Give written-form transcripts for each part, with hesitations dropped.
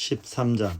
13장.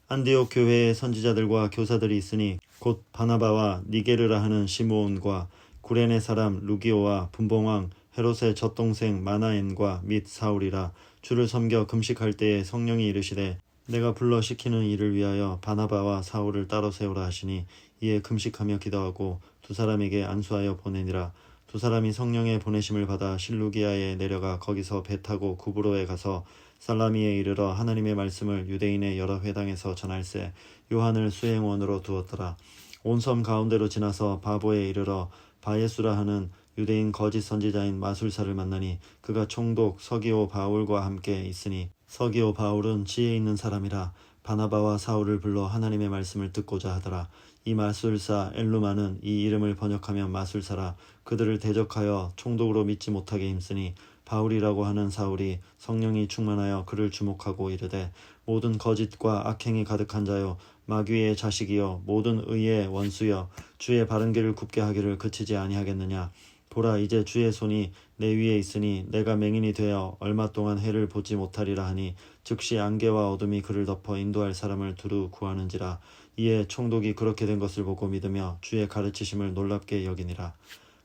안디옥 교회에 선지자들과 교사들이 있으니 곧 바나바와 니게르라 하는 시므온과 구레네 사람 루기오와 분봉왕 헤롯의 젖동생 마나엔과 및 사울이라. 주를 섬겨 금식할 때에 성령이 이르시되 내가 불러 시키는 일을 위하여 바나바와 사울을 따로 세우라 하시니 이에 금식하며 기도하고 두 사람에게 안수하여 보내니라. 두 사람이 성령의 보내심을 받아 실루기아에 내려가 거기서 배 타고 구브로에 가서 살라미에 이르러 하나님의 말씀을 유대인의 여러 회당에서 전할세 요한을 수행원으로 두었더라. 온 섬 가운데로 지나서 바보에 이르러 바예수라 하는 유대인 거짓 선지자인 마술사를 만나니 그가 총독 서기오 바울과 함께 있으니 서기오 바울은 지혜 있는 사람이라. 바나바와 사울을 불러 하나님의 말씀을 듣고자 하더라. 이 마술사 엘루마는 이 이름을 번역하면 마술사라. 그들을 대적하여 총독으로 믿지 못하게 힘쓰니 바울이라고 하는 사울이 성령이 충만하여 그를 주목하고 이르되 모든 거짓과 악행이 가득한 자여 마귀의 자식이여 모든 의의 원수여 주의 바른 길을 굽게 하기를 그치지 아니하겠느냐. 보라, 이제 주의 손이 내 위에 있으니 내가 맹인이 되어 얼마 동안 해를 보지 못하리라 하니 즉시 안개와 어둠이 그를 덮어 인도할 사람을 두루 구하는지라. 이에 총독이 그렇게 된 것을 보고 믿으며 주의 가르치심을 놀랍게 여기니라.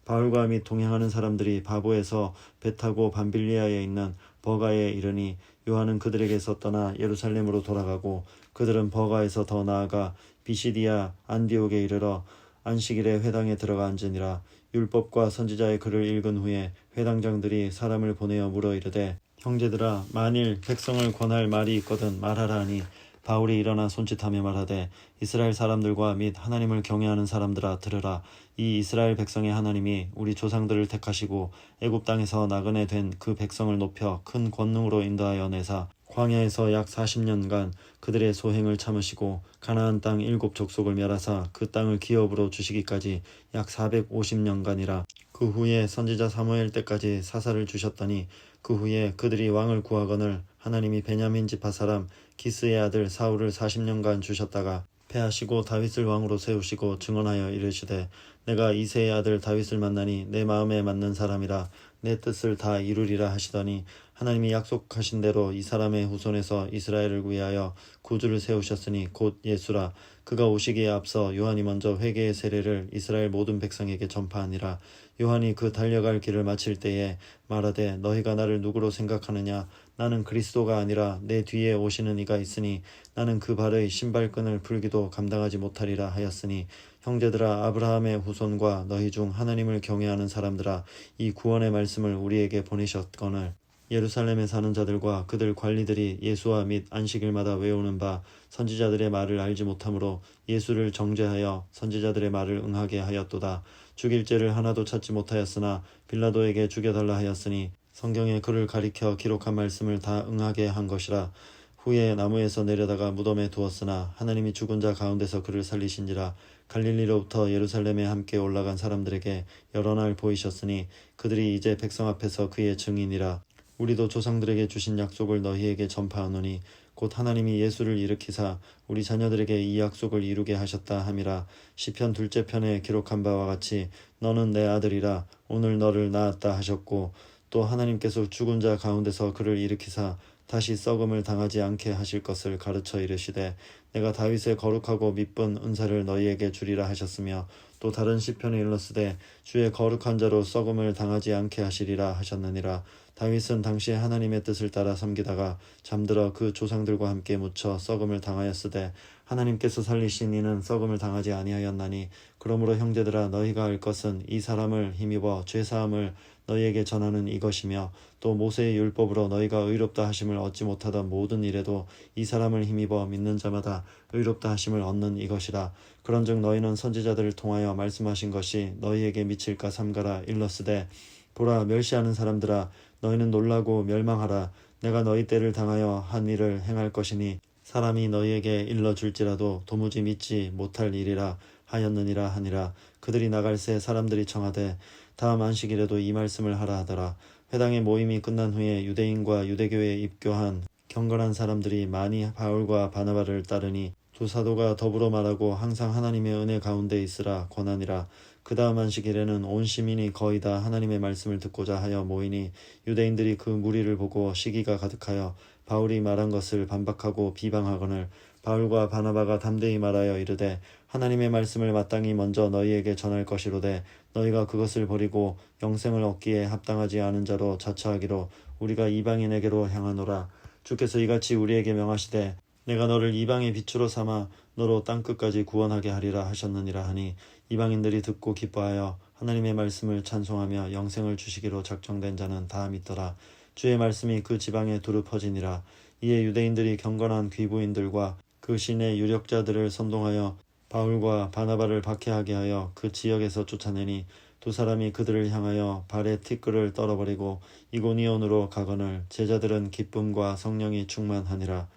바울과 및 동행하는 사람들이 바보에서 배 타고 밤빌리아에 있는 버가에 이르니 요한은 그들에게서 떠나 예루살렘으로 돌아가고 그들은 버가에서 더 나아가 비시디아 안디옥에 이르러 안식일에 회당에 들어가 앉으니라. 율법과 선지자의 글을 읽은 후에 회당장들이 사람을 보내어 물어 이르되 형제들아, 만일 백성을 권할 말이 있거든 말하라 하니 바울이 일어나 손짓하며 말하되 이스라엘 사람들과 및 하나님을 경외하는 사람들아 들으라. 이 이스라엘 백성의 하나님이 우리 조상들을 택하시고 애굽 땅에서 나그네 된 그 백성을 높여 큰 권능으로 인도하여 내사 광야에서 약 40년간 그들의 소행을 참으시고 가나안 땅 7족속을 멸하사 그 땅을 기업으로 주시기까지 약 450년간이라. 그 후에 선지자 사무엘 때까지 사사를 주셨더니 그 후에 그들이 왕을 구하거늘 하나님이 베냐민 지파 사람 기스의 아들 사울을 40년간 주셨다가 패하시고 다윗을 왕으로 세우시고 증언하여 이르시되 내가 이새의 아들 다윗을 만나니 내 마음에 맞는 사람이라 내 뜻을 다 이루리라 하시더니 하나님이 약속하신 대로 이 사람의 후손에서 이스라엘을 위하여 구주를 세우셨으니 곧 예수라. 그가 오시기에 앞서 요한이 먼저 회개의 세례를 이스라엘 모든 백성에게 전파하니라. 요한이 그 달려갈 길을 마칠 때에 말하되 너희가 나를 누구로 생각하느냐. 나는 그리스도가 아니라 내 뒤에 오시는 이가 있으니 나는 그 발의 신발끈을 풀기도 감당하지 못하리라 하였으니 형제들아, 아브라함의 후손과 너희 중 하나님을 경외하는 사람들아, 이 구원의 말씀을 우리에게 보내셨거늘 예루살렘에 사는 자들과 그들 관리들이 예수와 및 안식일마다 외우는 바 선지자들의 말을 알지 못하므로 예수를 정죄하여 선지자들의 말을 응하게 하였도다. 죽일 죄를 하나도 찾지 못하였으나 빌라도에게 죽여달라 하였으니 성경에 그를 가리켜 기록한 말씀을 다 응하게 한 것이라. 후에 나무에서 내려다가 무덤에 두었으나 하나님이 죽은 자 가운데서 그를 살리신지라. 갈릴리로부터 예루살렘에 함께 올라간 사람들에게 여러 날 보이셨으니 그들이 이제 백성 앞에서 그의 증인이라. 우리도 조상들에게 주신 약속을 너희에게 전파하노니 곧 하나님이 예수를 일으키사 우리 자녀들에게 이 약속을 이루게 하셨다 함이라. 시편 2째 편에 기록한 바와 같이 너는 내 아들이라 오늘 너를 낳았다 하셨고 또 하나님께서 죽은 자 가운데서 그를 일으키사 다시 썩음을 당하지 않게 하실 것을 가르쳐 이르시되 내가 다윗의 거룩하고 미쁜 은사를 너희에게 주리라 하셨으며 또 다른 시편에 일렀으되 주의 거룩한 자로 썩음을 당하지 않게 하시리라 하셨느니라. 다윗은 당시 하나님의 뜻을 따라 섬기다가 잠들어 그 조상들과 함께 묻혀 썩음을 당하였으되 하나님께서 살리신 이는 썩음을 당하지 아니하였나니 그러므로 형제들아, 너희가 알 것은 이 사람을 힘입어 죄사함을 너희에게 전하는 이것이며 또 모세의 율법으로 너희가 의롭다 하심을 얻지 못하던 모든 일에도 이 사람을 힘입어 믿는 자마다 의롭다 하심을 얻는 이것이라. 그런즉 너희는 선지자들을 통하여 말씀하신 것이 너희에게 미칠까 삼가라. 일렀으되 보라, 멸시하는 사람들아, 너희는 놀라고 멸망하라. 내가 너희 때를 당하여 한 일을 행할 것이니 사람이 너희에게 일러줄지라도 도무지 믿지 못할 일이라 하였느니라 하니라. 그들이 나갈 새 사람들이 청하되 다음 안식일에도 이 말씀을 하라 하더라. 회당의 모임이 끝난 후에 유대인과 유대교에 입교한 경건한 사람들이 많이 바울과 바나바를 따르니 두 사도가 더불어 말하고 항상 하나님의 은혜 가운데 있으라 권하니라. 그 다음 안식일에는 온 시민이 거의 다 하나님의 말씀을 듣고자 하여 모이니 유대인들이 그 무리를 보고 시기가 가득하여 바울이 말한 것을 반박하고 비방하거늘 바울과 바나바가 담대히 말하여 이르되 하나님의 말씀을 마땅히 먼저 너희에게 전할 것이로되 너희가 그것을 버리고 영생을 얻기에 합당하지 않은 자로 자처하기로 우리가 이방인에게로 향하노라. 주께서 이같이 우리에게 명하시되 내가 너를 이방의 빛으로 삼아 너로 땅끝까지 구원하게 하리라 하셨느니라 하니 이방인들이 듣고 기뻐하여 하나님의 말씀을 찬송하며 영생을 주시기로 작정된 자는 다 믿더라. 주의 말씀이 그 지방에 두루 퍼지니라. 이에 유대인들이 경건한 귀부인들과 그 신의 유력자들을 선동하여 바울과 바나바를 박해하게 하여 그 지역에서 쫓아내니 두 사람이 그들을 향하여 발에 티끌을 떨어버리고 이고니온으로 가거늘 제자들은 기쁨과 성령이 충만하니라.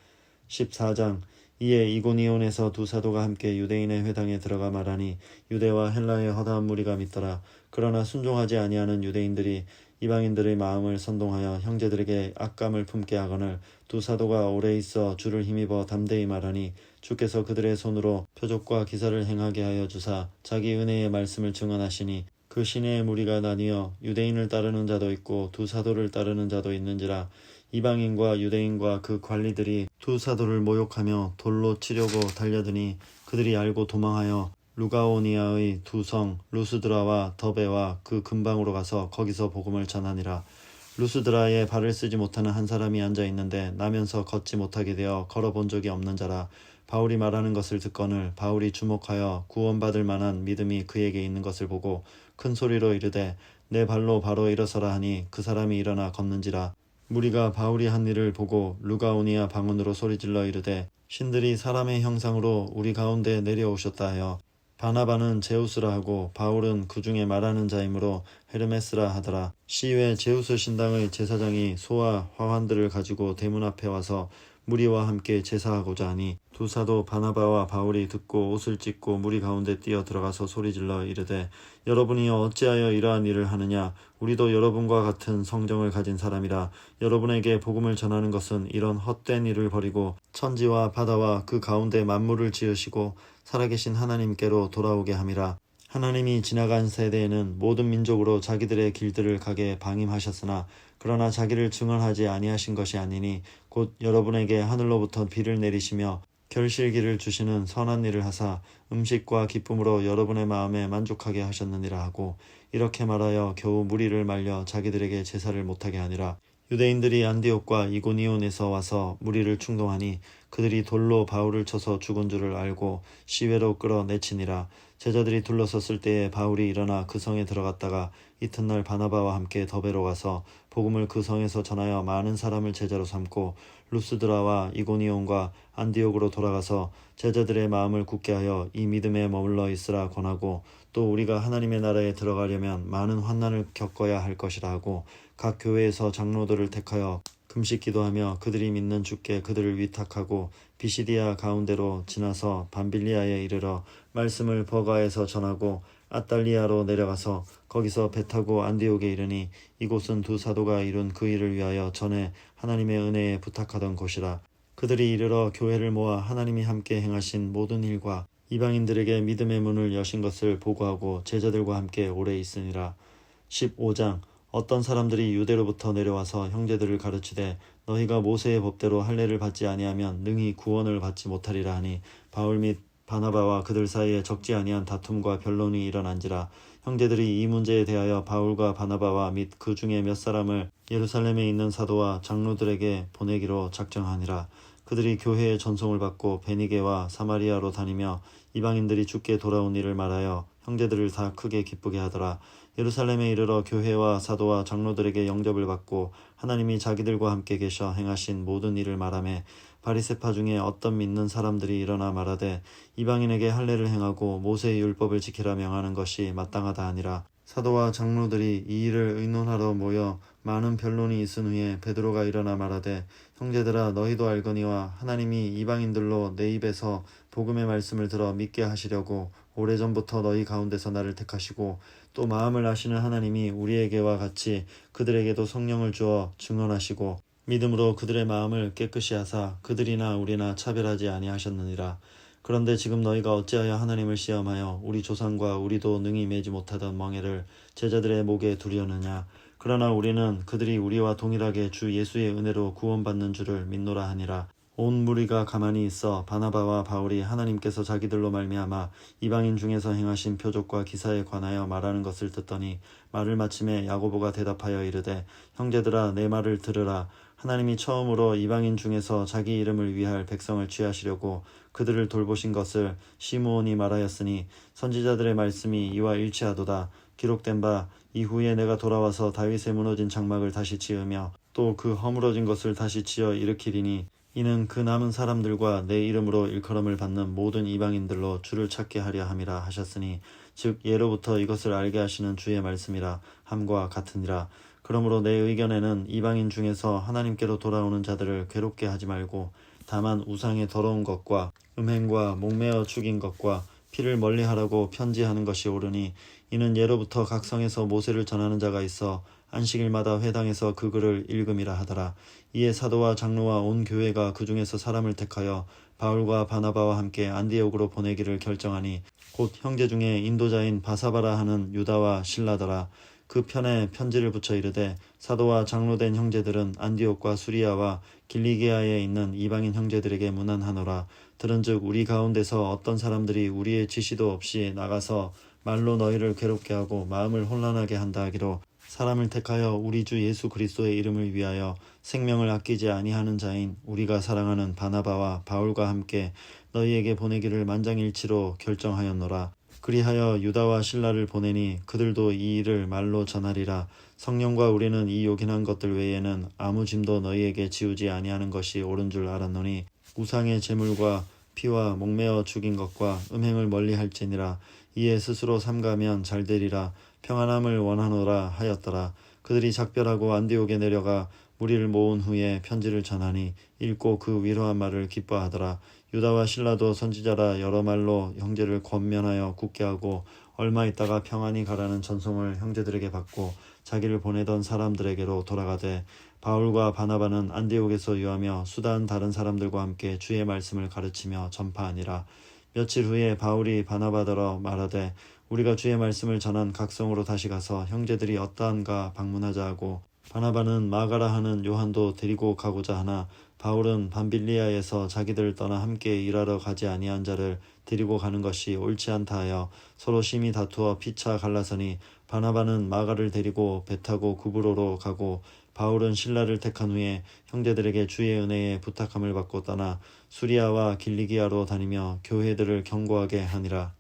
14장. 이에 이고니온에서 두 사도가 함께 유대인의 회당에 들어가 말하니 유대와 헬라의 허다한 무리가 믿더라. 그러나 순종하지 아니하는 유대인들이 이방인들의 마음을 선동하여 형제들에게 악감을 품게 하거늘 두 사도가 오래 있어 주를 힘입어 담대히 말하니 주께서 그들의 손으로 표적과 기사를 행하게 하여 주사 자기 은혜의 말씀을 증언하시니 그 시내의 무리가 나뉘어 유대인을 따르는 자도 있고 두 사도를 따르는 자도 있는지라. 이방인과 유대인과 그 관리들이 두 사도를 모욕하며 돌로 치려고 달려드니 그들이 알고 도망하여 루가오니아의 두 성 루스드라와 더베와 그 근방으로 가서 거기서 복음을 전하니라. 루스드라에 발을 쓰지 못하는 한 사람이 앉아 있는데 나면서 걷지 못하게 되어 걸어본 적이 없는 자라. 바울이 말하는 것을 듣거늘 바울이 주목하여 구원받을 만한 믿음이 그에게 있는 것을 보고 큰 소리로 이르되 내 발로 바로 일어서라 하니 그 사람이 일어나 걷는지라. 무리가 바울이 한 일을 보고 루가오니아 방언으로 소리질러 이르되 신들이 사람의 형상으로 우리 가운데 내려오셨다 하여 바나바는 제우스라 하고 바울은 그 중에 말하는 자이므로 헤르메스라 하더라. 시외 제우스 신당의 제사장이 소와 화환들을 가지고 대문 앞에 와서 무리와 함께 제사하고자 하니 두 사도 바나바와 바울이 듣고 옷을 찢고 무리 가운데 뛰어 들어가서 소리질러 이르되 여러분이 어찌하여 이러한 일을 하느냐. 우리도 여러분과 같은 성정을 가진 사람이라. 여러분에게 복음을 전하는 것은 이런 헛된 일을 버리고 천지와 바다와 그 가운데 만물을 지으시고 살아계신 하나님께로 돌아오게 함이라. 하나님이 지나간 세대에는 모든 민족으로 자기들의 길들을 가게 방임하셨으나 그러나 자기를 증언하지 아니하신 것이 아니니 곧 여러분에게 하늘로부터 비를 내리시며 결실기를 주시는 선한 일을 하사 음식과 기쁨으로 여러분의 마음에 만족하게 하셨느니라 하고 이렇게 말하여 겨우 무리를 말려 자기들에게 제사를 못하게 하니라. 유대인들이 안디옥과 이고니온에서 와서 무리를 충동하니 그들이 돌로 바울을 쳐서 죽은 줄을 알고 시외로 끌어내치니라. 제자들이 둘러섰을 때에 바울이 일어나 그 성에 들어갔다가 이튿날 바나바와 함께 더베로 가서 복음을 그 성에서 전하여 많은 사람을 제자로 삼고 루스드라와 이고니온과 안디옥으로 돌아가서 제자들의 마음을 굳게 하여 이 믿음에 머물러 있으라 권하고 또 우리가 하나님의 나라에 들어가려면 많은 환난을 겪어야 할 것이라 하고 각 교회에서 장로들을 택하여 금식 기도하며 그들이 믿는 주께 그들을 위탁하고 비시디아 가운데로 지나서 밤빌리아에 이르러 말씀을 버가에서 전하고 아달리아로 내려가서 거기서 배 타고 안디옥에 이르니 이곳은 두 사도가 이룬 그 일을 위하여 전에 하나님의 은혜에 부탁하던 곳이라. 그들이 이르러 교회를 모아 하나님이 함께 행하신 모든 일과 이방인들에게 믿음의 문을 여신 것을 보고하고 제자들과 함께 오래 있으니라. 15장. 어떤 사람들이 유대로부터 내려와서 형제들을 가르치되 너희가 모세의 법대로 할례를 받지 아니하면 능히 구원을 받지 못하리라 하니 바울 및 바나바와 그들 사이에 적지 아니한 다툼과 변론이 일어난지라. 형제들이 이 문제에 대하여 바울과 바나바와 및 그 중에 몇 사람을 예루살렘에 있는 사도와 장로들에게 보내기로 작정하니라. 그들이 교회의 전송을 받고 베니게와 사마리아로 다니며 이방인들이 주께 돌아온 일을 말하여 형제들을 다 크게 기쁘게 하더라. 예루살렘에 이르러 교회와 사도와 장로들에게 영접을 받고 하나님이 자기들과 함께 계셔 행하신 모든 일을 말하며 바리새파 중에 어떤 믿는 사람들이 일어나 말하되 이방인에게 할례를 행하고 모세의 율법을 지키라 명하는 것이 마땅하다 하니라. 사도와 장로들이 이 일을 의논하러 모여 많은 변론이 있은 후에 베드로가 일어나 말하되 형제들아 너희도 알거니와 하나님이 이방인들로 내 입에서 복음의 말씀을 들어 믿게 하시려고 오래전부터 너희 가운데서 나를 택하시고 또 마음을 아시는 하나님이 우리에게와 같이 그들에게도 성령을 주어 증언하시고 믿음으로 그들의 마음을 깨끗이 하사 그들이나 우리나 차별하지 아니하셨느니라. 그런데 지금 너희가 어찌하여 하나님을 시험하여 우리 조상과 우리도 능히 매지 못하던 멍에를 제자들의 목에 두려느냐. 그러나 우리는 그들이 우리와 동일하게 주 예수의 은혜로 구원받는 줄을 믿노라 하니라. 온 무리가 가만히 있어 바나바와 바울이 하나님께서 자기들로 말미암아 이방인 중에서 행하신 표적과 기사에 관하여 말하는 것을 듣더니 말을 마침에 야고보가 대답하여 이르되 형제들아 내 말을 들으라. 하나님이 처음으로 이방인 중에서 자기 이름을 위할 백성을 취하시려고 그들을 돌보신 것을 시므온이 말하였으니 선지자들의 말씀이 이와 일치하도다. 기록된 바 이후에 내가 돌아와서 다윗의 무너진 장막을 다시 지으며 또 그 허물어진 것을 다시 지어 일으키리니 이는 그 남은 사람들과 내 이름으로 일컬음을 받는 모든 이방인들로 주를 찾게 하려 함이라 하셨으니 즉 예로부터 이것을 알게 하시는 주의 말씀이라 함과 같으니라. 그러므로 내 의견에는 이방인 중에서 하나님께로 돌아오는 자들을 괴롭게 하지 말고 다만 우상의 더러운 것과 음행과 목매어 죽인 것과 피를 멀리하라고 편지하는 것이 옳으니 이는 예로부터 각 성에서 모세를 전하는 자가 있어 안식일마다 회당에서 그 글을 읽음이라 하더라. 이에 사도와 장로와 온 교회가 그 중에서 사람을 택하여 바울과 바나바와 함께 안디옥으로 보내기를 결정하니 곧 형제 중에 인도자인 바사바라 하는 유다와 실라더라. 그 편에 편지를 붙여 이르되 사도와 장로된 형제들은 안디옥과 수리아와 길리기아에 있는 이방인 형제들에게 문안하노라. 들은즉 우리 가운데서 어떤 사람들이 우리의 지시도 없이 나가서 말로 너희를 괴롭게 하고 마음을 혼란하게 한다 하기로 사람을 택하여 우리 주 예수 그리스도의 이름을 위하여 생명을 아끼지 아니하는 자인 우리가 사랑하는 바나바와 바울과 함께 너희에게 보내기를 만장일치로 결정하였노라. 그리하여 유다와 실라를 보내니 그들도 이 일을 말로 전하리라. 성령과 우리는 이 요긴한 것들 외에는 아무 짐도 너희에게 지우지 아니하는 것이 옳은 줄 알았노니 우상의 제물과 피와 목매어 죽인 것과 음행을 멀리할지니라. 이에 스스로 삼가면 잘되리라. 평안함을 원하노라 하였더라. 그들이 작별하고 안디옥에 내려가 무리를 모은 후에 편지를 전하니 읽고 그 위로한 말을 기뻐하더라. 유다와 실라도 선지자라 여러 말로 형제를 권면하여 굳게 하고 얼마 있다가 평안히 가라는 전송을 형제들에게 받고 자기를 보내던 사람들에게로 돌아가되 바울과 바나바는 안디옥에서 유하며 수다한 다른 사람들과 함께 주의 말씀을 가르치며 전파하니라. 며칠 후에 바울이 바나바더러 말하되 우리가 주의 말씀을 전한 각성으로 다시 가서 형제들이 어떠한가 방문하자 하고 바나바는 마가라 하는 요한도 데리고 가고자 하나 바울은 밤빌리아에서 자기들 떠나 함께 일하러 가지 아니한 자를 데리고 가는 것이 옳지 않다 하여 서로 심히 다투어 피차 갈라서니 바나바는 마가를 데리고 배 타고 구브로로 가고 바울은 실라를 택한 후에 형제들에게 주의 은혜에 부탁함을 받고 떠나 수리아와 길리기아로 다니며 교회들을 경고하게 하니라.